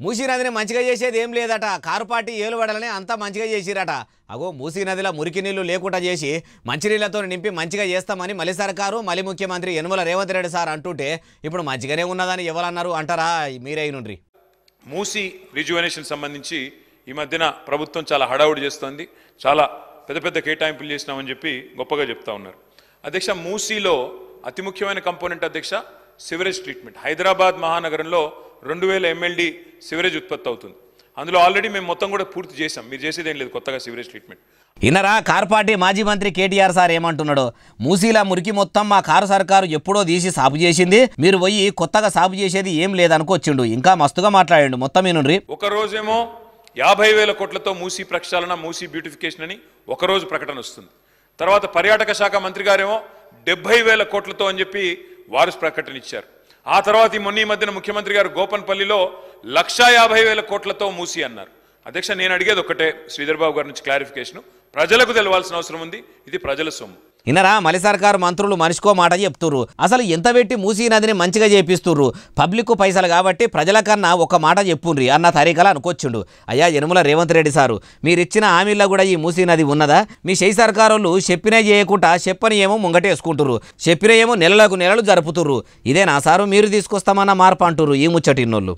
మూసీ నదిని మంచిగా చేసేది ఏం లేదట. కారు పార్టీ ఏలుబడాలని అంతా మంచిగా చేసిరట. అగో మూసీ నదిలో మురికి నీళ్లు లేకుండా చేసి మంచినీళ్లతో నింపి మంచిగా చేస్తామని మలి సర్కారు మలి ముఖ్యమంత్రి యనమల రేవంత్ రెడ్డి సార్ అంటుంటే ఇప్పుడు మంచిగానే ఉన్నదని ఎవరన్నారు అంటారా? మీరే నుండ్రి. మూసీ రిజువనేషన్ సంబంధించి ఈ మధ్యన ప్రభుత్వం చాలా హడావుడి చేస్తోంది. చాలా పెద్ద పెద్ద కేటాయింపులు చేసినామని చెప్పి గొప్పగా చెప్తా ఉన్నారు. అధ్యక్ష, మూసీలో అతి ముఖ్యమైన కంపోనెంట్ అధ్యక్ష సివరేజ్ ట్రీట్మెంట్. హైదరాబాద్ మహానగరంలో 2000 MLD సివరేజ్ ఉత్పత్తి అవుతుంది. అందులో ఆల్రెడీ మేము మొత్తం కూడా పూర్తి చేసాం. మీరు చేసేదేం లేదు కొత్తగా సివరేజ్ ట్రీట్మెంట్. ఇన్నరా కారు పార్టీ మాజీ మంత్రి కేటీఆర్ సార్ ఏమంటున్నాడు? మూసీలా మురికి మొత్తం మా కారు సర్కారు ఎప్పుడో తీసి సాపు చేసింది, మీరు పోయి కొత్తగా సాపు చేసేది ఏం లేదనుకొచ్చిండు. ఇంకా మస్తుగా మాట్లాడండు. మొత్తం ఏనుండ్రి. ఒక రోజేమో 50,000 కోట్లతో మూసీ ప్రక్షాళన, మూసీ బ్యూటిఫికేషన్ అని ఒకరోజు ప్రకటన వస్తుంది. తర్వాత పర్యాటక శాఖ మంత్రి గారేమో 70,000 కోట్లతో అని చెప్పి వారు ప్రకటన ఇచ్చారు. ఆ తర్వాత ఈ మధ్యన ముఖ్యమంత్రి గారు గోపన్పల్లిలో 150,000 కోట్లతో మూసీ అన్నారు. అధ్యక్ష, నేను అడిగేది ఒక్కటే, శ్రీధర్ బాబు గారి నుంచి క్లారిఫికేషన్. ప్రజలకు తెలవాల్సిన అవసరం ఉంది. ఇది ప్రజల సొమ్ము. ఇన్నరా మలి సర్కారు మంత్రులు మనిషికో మాట చెప్తుర్రు. అసలు ఎంత పెట్టి మూసీ నదిని మంచిగా చేపిస్తుర్రు? పబ్లిక్ పైసలు కాబట్టి ప్రజల కన్నా ఒక మాట చెప్పుండ్రి అన్న తరీకలా అనుకొచ్చిండు. అయ్యా యనమల రేవంత్ రెడ్డి సారు, మీరిచ్చిన హామీల్లో కూడా ఈ మూసీ నది ఉన్నదా? మీ షై సర్కారోళ్ళు చెప్పినే చేయకుండా చెప్పని ఏమో ముంగటేసుకుంటుర్రు, చెప్పిన ఏమో నెలలకు నెలలు జరుపుతుర్రు. ఇదేనా సారు మీరు తీసుకొస్తామన్న మార్పు అంటుర్రు ఈ ముచ్చటిన్నోళ్ళు?